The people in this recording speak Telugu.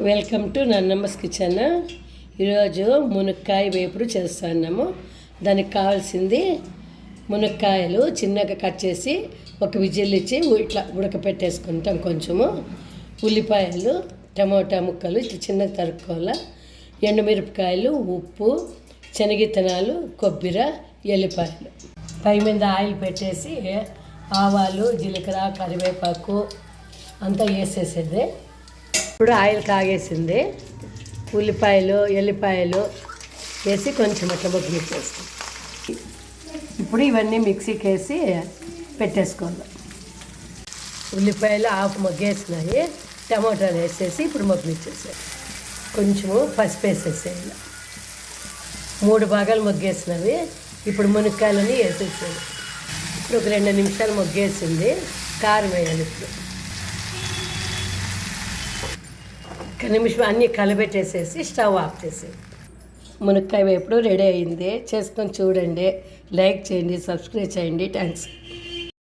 Welcome to నన్నమ్మస్ kitchen. ఈరోజు మునక్కాయ వేపుడు చేస్తున్నాము. దానికి కావాల్సింది మునక్కాయలు చిన్నగా కట్ చేసి ఒక విజిల్ ఇచ్చి ఇట్లా ఉడకపెట్టేసుకుంటాం. కొంచెము ఉల్లిపాయలు, టమోటా ముక్కలు ఇట్లా చిన్నగా తరుక్కోవాలి. ఎండుమిరపకాయలు, ఉప్పు, శనగిత్తనాలు, కొబ్బరి, ఎల్లిపాయలు. పై మీద ఆయిల్ పెట్టేసి ఆవాలు, జీలకర్ర, కరివేపాకు అంతా వేసేసేది. ఇప్పుడు ఆయిల్ కాగేసింది. ఉల్లిపాయలు, ఎల్లిపాయలు వేసి కొంచెం అట్లా మగ్గిచ్చేస్తాం. ఇప్పుడు ఇవన్నీ మిక్సీకి వేసి పెట్టేసుకోవాలి. ఉల్లిపాయలు ఆకు మగ్గేసినాయి. టమాటాలు వేసేసి ఇప్పుడు మగ్గిచ్చేసాయి. కొంచెము పసుపు వేసేసేయాలి. 3 భాగాలు మగ్గేసినవి. ఇప్పుడు మునక్కాయలని వేసేసేది. ఇప్పుడు ఒక 2 నిమిషాలు మగ్గేసింది. కారం వేయాలి. ఇప్పుడు ఒక నిమిషం అన్నీ కలబెట్టేసేసి స్టవ్ ఆఫ్ చేసేది. మునక్కాయ వేపుడు రెడీ అయింది. చేసుకొని చూడండి, లైక్ చేయండి, సబ్స్క్రైబ్ చేయండి. థ్యాంక్స్.